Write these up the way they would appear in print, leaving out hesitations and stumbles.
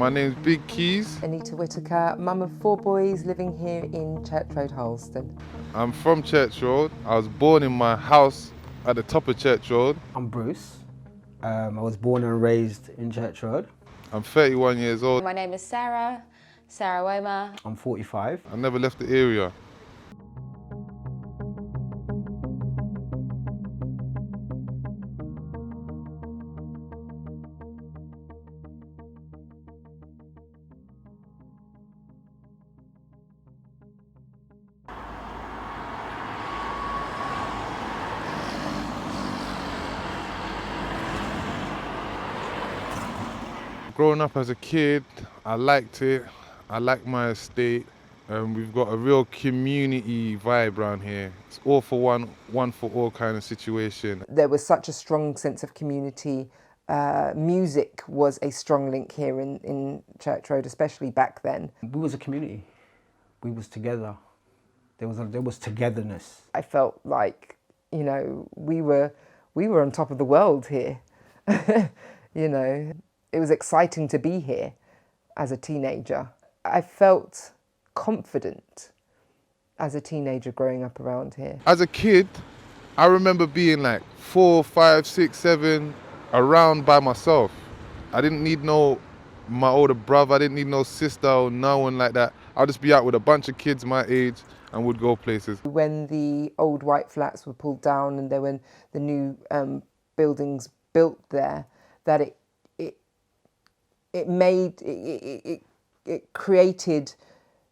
My name's Big Keyz. Anita Whittaker, mum of 4 boys living here in Church Road, Harleston. I'm from Church Road. I was born in my house at the top of Church Road. I'm Bruce. I was born and raised in Church Road. I'm 31 years old. My name is Sarah Uwaoma. I'm 45. I never left the area. Growing up as a kid, I liked it. I liked my estate. We've got a real community vibe around here. It's all for one, one for all kind of situation. There was such a strong sense of community. Music was a strong link here in Church Road, especially back then. We was a community. We was together. There was togetherness. I felt like, you know, we were on top of the world here. You know, it was exciting to be here as a teenager. I felt confident as a teenager growing up around here. As a kid, I remember being like 4, 5, 6, 7, around by myself. I didn't need my older brother, I didn't need no sister or no one like that. I'd just be out with a bunch of kids my age and would go places. When the old white flats were pulled down and there were the new buildings built there, that it created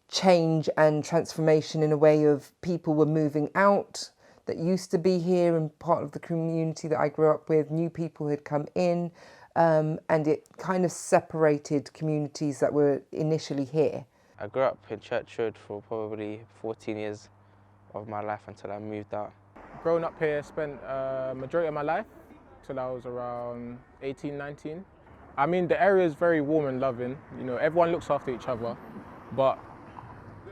change and transformation in a way of people were moving out that used to be here and part of the community that I grew up with. New people had come in, and it kind of separated communities that were initially here. I grew up in Church Road for probably 14 years of my life until I moved out. Growing up here, spent majority of my life till I was around 18, 19. I mean, the area is very warm and loving. You know, everyone looks after each other, but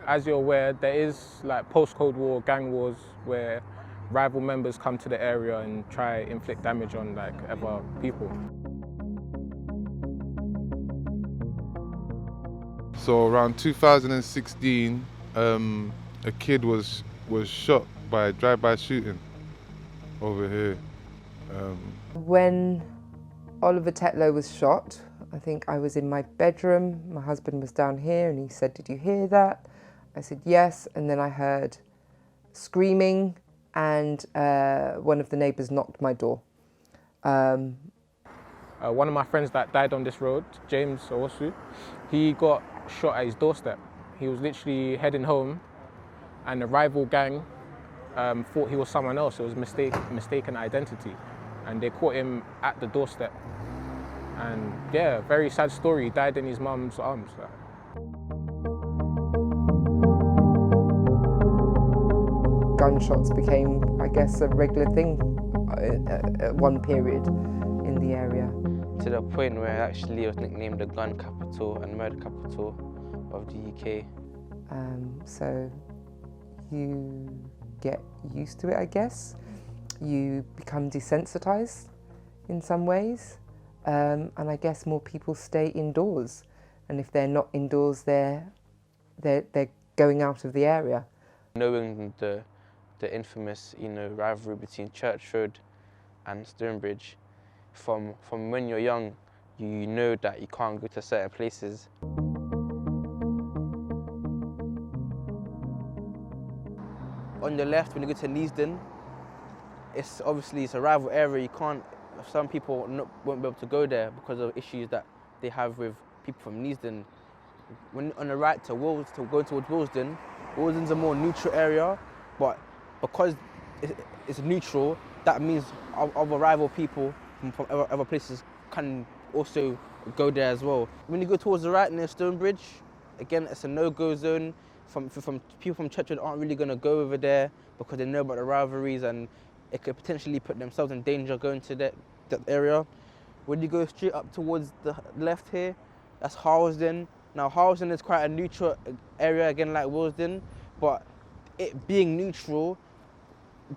as you're aware, there is like post-Cold War gang wars where rival members come to the area and try inflict damage on like other people. So around 2016, a kid was shot by a drive-by shooting over here. When Oliver Tetlow was shot, I think I was in my bedroom, my husband was down here and he said, "Did you hear that?" I said, "Yes," and then I heard screaming and one of the neighbours knocked my door. One of my friends that died on this road, James Osu, he got shot at his doorstep. He was literally heading home and the rival gang thought he was someone else. It was mistaken identity. And they caught him at the doorstep. And yeah, very sad story. He died in his mum's arms. Gunshots became, I guess, a regular thing at one period in the area. To the point where actually it was nicknamed the gun capital and murder capital of the UK. So you get used to it, I guess. You become desensitized in some ways, and I guess more people stay indoors. And if they're not indoors, they're going out of the area. Knowing the infamous, rivalry between Church Road and Stonebridge, from when you're young, you know that you can't go to certain places. On the left, when you go to Neasden, it's a rival area. Some people won't be able to go there because of issues that they have with people from Neasden. When on the right to go towards Willesden's a more neutral area, but because it's neutral, that means other rival people from other places can also go there as well. When you go towards the right near Stonebridge, again, it's a no-go zone. From people from Church Road aren't really going to go over there because they know about the rivalries and it could potentially put themselves in danger going to that area. When you go straight up towards the left here, that's Harlesden. Now Harlesden is quite a neutral area, again like Willesden, but it being neutral,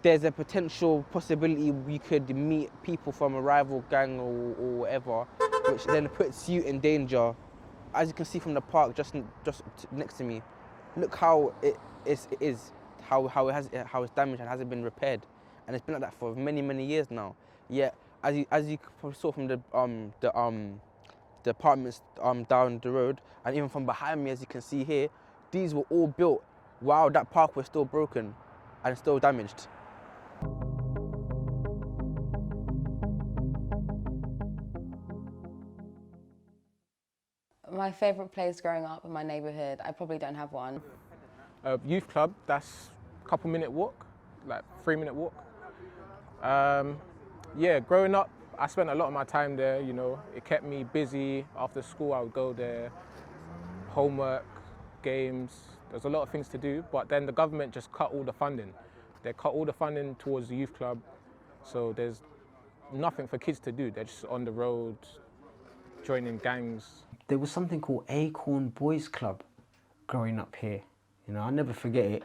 there's a potential possibility we could meet people from a rival gang or whatever, which then puts you in danger as you can see from the park just next to me, look how it is, how it's damaged and hasn't been repaired, and it's been like that for many years now. Yet, as you probably saw from the apartments down the road, and even from behind me, as you can see here, these were all built while that park was still broken and still damaged. My favourite place growing up in my neighbourhood, I probably don't have one. Youth club, that's a couple-minute walk, like 3-minute walk. Yeah, growing up, I spent a lot of my time there, you know. It kept me busy. After school, I would go there, homework, games. There's a lot of things to do, but then the government just cut all the funding. They cut all the funding towards the youth club, so there's nothing for kids to do. They're just on the road, joining gangs. There was something called Acorn Boys Club growing up here. You know, I'll never forget it.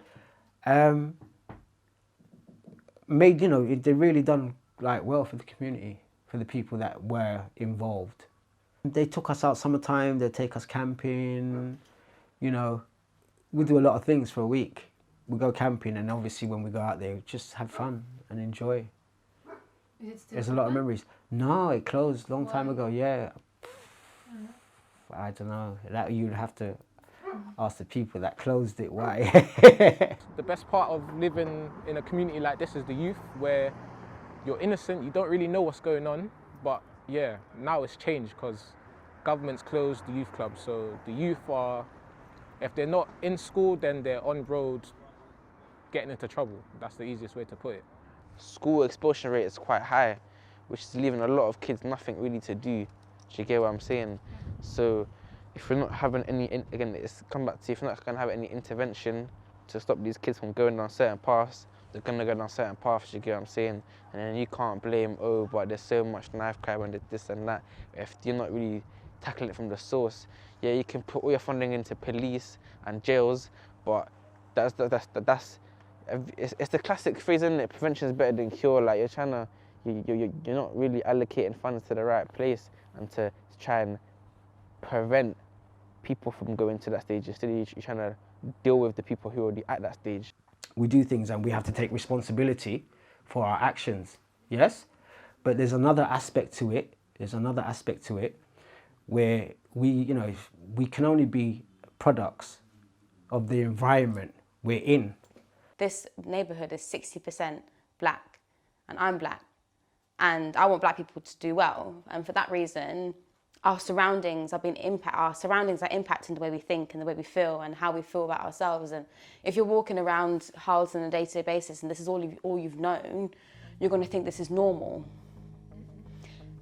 Made, you know, they really done like well for the community, for the people that were involved. They took us out summertime, they take us camping, you know. We do a lot of things for a week. We go camping, and obviously when we go out there, just have fun and enjoy. Is it still There's a lot of open? memories. No, it closed a long time Why? ago, yeah. I don't know, that you'd have to ask the people that closed it why. The best part of living in a community like this is the youth, where you're innocent, you don't really know what's going on, but yeah, now it's changed because government's closed the youth club, so the youth are, if they're not in school, then they're on road getting into trouble. That's the easiest way to put it. School expulsion rate is quite high, which is leaving a lot of kids nothing really to do. Do you get what I'm saying? So if we're not having any, again, it's come back to, if we're not going to have any intervention to stop these kids from going down certain paths, they're going to go down certain paths, you get what I'm saying? And then you can't blame, oh, but there's so much knife crime and this and that. If you're not really tackling it from the source, yeah, you can put all your funding into police and jails, but it's the classic phrase, isn't it? Prevention is better than cure. Like you're not really allocating funds to the right place and to try and prevent people from going to that stage. Instead, you're trying to deal with the people who are already at that stage. We do things and we have to take responsibility for our actions, yes? But there's another aspect to it. There's another aspect to it where we, you know, we can only be products of the environment we're in. This neighbourhood is 60% black, and I'm black, and I want black people to do well. And for that reason, our surroundings are impacting the way we think and the way we feel and how we feel about ourselves. And if you're walking around Harlesden on a day-to-day basis and this is all you've known, you're going to think this is normal,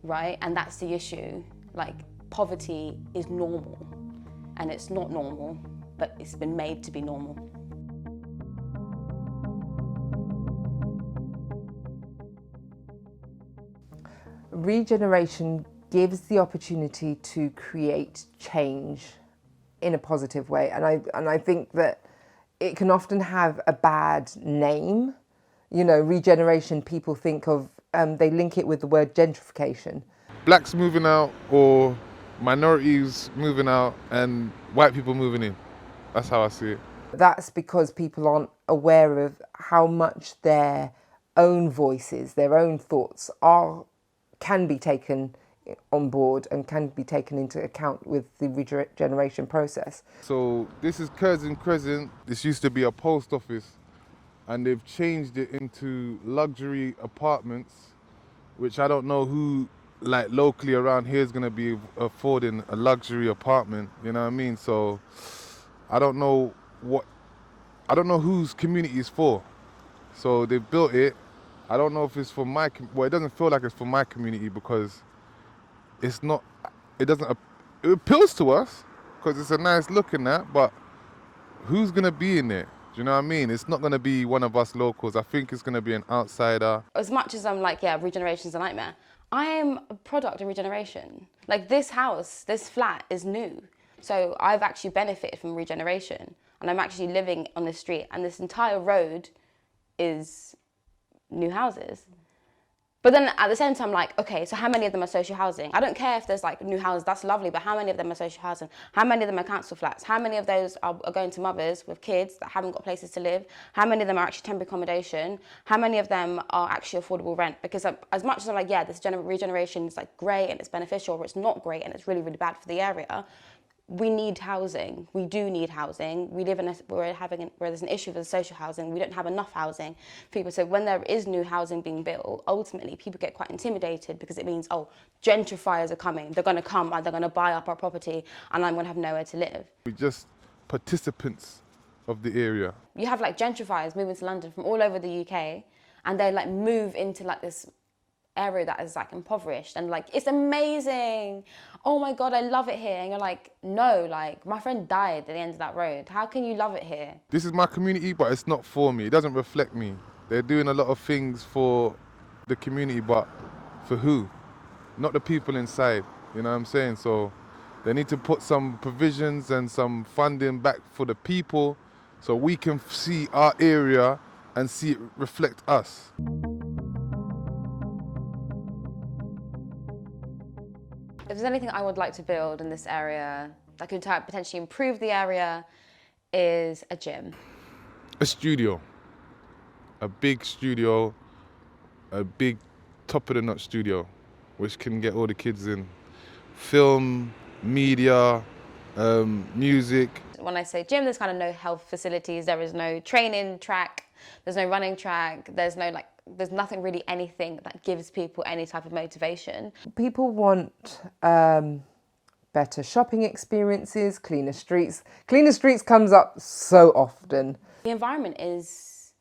right? And that's the issue. Like, poverty is normal, and it's not normal, but it's been made to be normal. Regeneration gives the opportunity to create change in a positive way, and I think that it can often have a bad name. You know, regeneration, people think of, they link it with the word gentrification. Blacks moving out or minorities moving out and white people moving in. That's how I see it. That's because people aren't aware of how much their own voices, their own thoughts can be taken on board and can be taken into account with the regeneration process. So this is Curzon Crescent. This used to be a post office and they've changed it into luxury apartments, which I don't know who like locally around here is going to be affording a luxury apartment, you know what I mean? So I don't know whose community it's for. So they built it. I don't know if it's for it doesn't feel like it's for my community because it appeals to us because it's a nice looking that, but who's going to be in it? Do you know what I mean? It's not going to be one of us locals. I think it's going to be an outsider. As much as I'm like, yeah, regeneration's a nightmare, I am a product of regeneration. Like, this house, this flat is new. So I've actually benefited from regeneration, and I'm actually living on this street, and this entire road is new houses. But then at the same time, like, okay, so how many of them are social housing? I don't care if there's like new houses, that's lovely, but how many of them are social housing? How many of them are council flats? How many of those are going to mothers with kids that haven't got places to live? How many of them are actually temporary accommodation? How many of them are actually affordable rent? Because as much as I'm like, yeah, this regeneration is like great and it's beneficial, or it's not great and it's really, really bad for the area, we need housing. We do need housing. We live in where there's an issue with social housing. We don't have enough housing for people. So when there is new housing being built, ultimately people get quite intimidated because it means, oh, gentrifiers are coming. They're going to come and they're going to buy up our property and I'm going to have nowhere to live. We're just participants of the area. You have like gentrifiers moving to London from all over the UK, and they like move into like this area that is like impoverished and like, it's amazing, oh my god, I love it here. And you're like, no, like my friend died at the end of that road, how can you love it here? This is my community, but it's not for me. It doesn't reflect me. They're doing a lot of things for the community, but for who? Not the people inside, you know what I'm saying? So they need to put some provisions and some funding back for the people so we can see our area and see it reflect us. If there's anything I would like to build in this area that could potentially improve the area, is a gym. A studio. A big studio. A big top-of-the-notch studio, which can get all the kids in. Film, media, music. When I say gym, there's kind of no health facilities. There is no training track. There's no running track. There's nothing really, anything that gives people any type of motivation. People want better shopping experiences, cleaner streets. Cleaner streets comes up so often. The environment is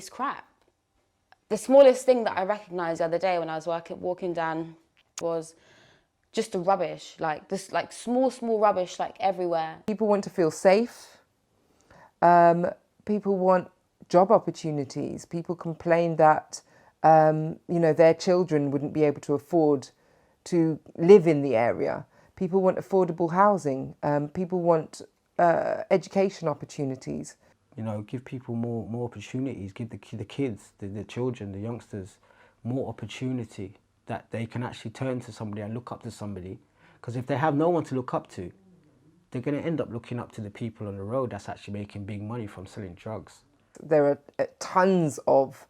crap. The smallest thing that I recognised the other day when I was walking down was just the rubbish, like this, like small rubbish, like everywhere. People want to feel safe. People want job opportunities. People complain that, their children wouldn't be able to afford to live in the area. People want affordable housing. People want education opportunities. Give people more opportunities. Give the kids, the children, the youngsters, more opportunity that they can actually turn to somebody and look up to somebody. Because if they have no one to look up to, they're going to end up looking up to the people on the road that's actually making big money from selling drugs. There are tons of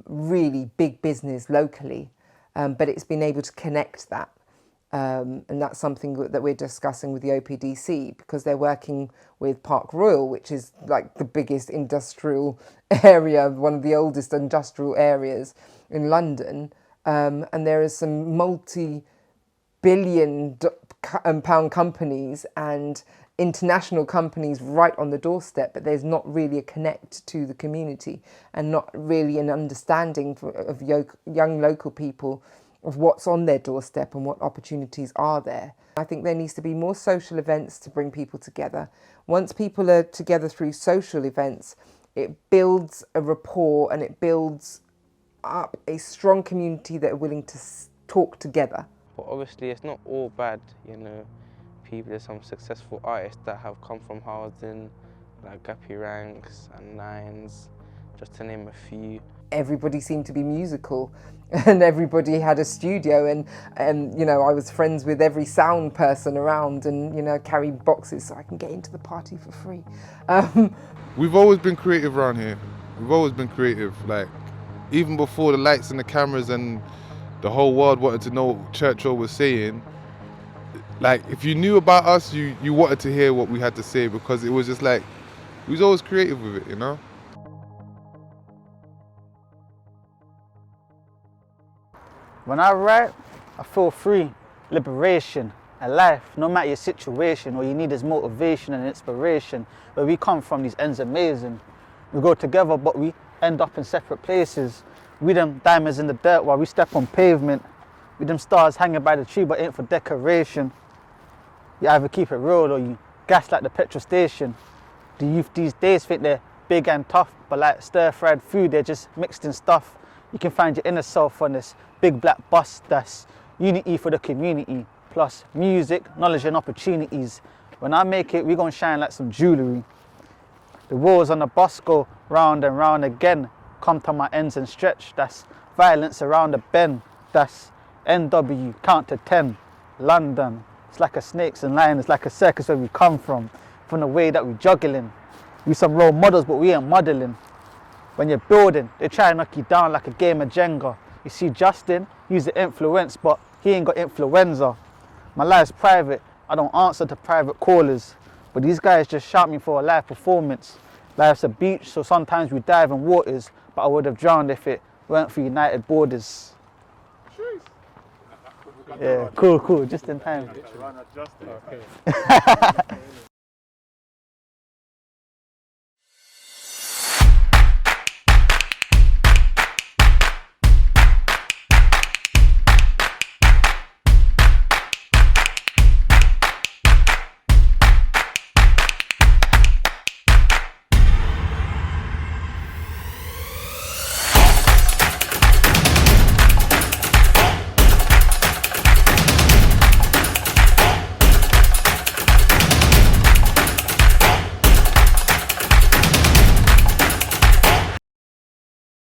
really big business locally, but it's been able to connect that. And that's something that we're discussing with the OPDC, because they're working with Park Royal, which is like the biggest industrial area, one of the oldest industrial areas in London. And there are some multi-billion pound companies and international companies right on the doorstep, but there's not really a connect to the community and not really an understanding of young local people of what's on their doorstep and what opportunities are there. I think there needs to be more social events to bring people together. Once people are together through social events, it builds a rapport and it builds up a strong community that are willing to talk together. But obviously it's not all bad, There's some successful artists that have come from housing, like Gappy Ranks and Nines, just to name a few. Everybody seemed to be musical and everybody had a studio and I was friends with every sound person around and, carried boxes so I can get into the party for free. We've always been creative around here. We've always been creative, like even before the lights and the cameras and the whole world wanted to know what Churchill was saying. Like, if you knew about us, you wanted to hear what we had to say, because it was just like, we was always creative with it, When I write, I feel free, liberation, alive. No matter your situation, all you need is motivation and inspiration. Where we come from, these ends amazing. We go together, but we end up in separate places. We them diamonds in the dirt while we step on pavement. We them stars hanging by the tree, but ain't for decoration. You either keep it real or you gas like the petrol station. The youth these days think they're big and tough, but like stir-fried food, they're just mixed in stuff. You can find your inner self on this big black bus. That's unity for the community, plus music, knowledge and opportunities. When I make it, we gon' shine like some jewellery. The wheels on the bus go round and round again. come to my ends and stretch. That's violence around the bend. That's NW, count to 10. London, it's like a snakes and lions, it's like a circus where we come from the way that we juggling. We some role models, but we ain't modeling. When you're building, they try to knock you down like a game of Jenga. You see Justin, he's the influence, but he ain't got influenza. My life's private, I don't answer to private callers, but these guys just shout me for a live performance. Life's a beach, so sometimes we dive in waters, but I would have drowned if it weren't for United Borders. Yeah, cool, just in time. Okay.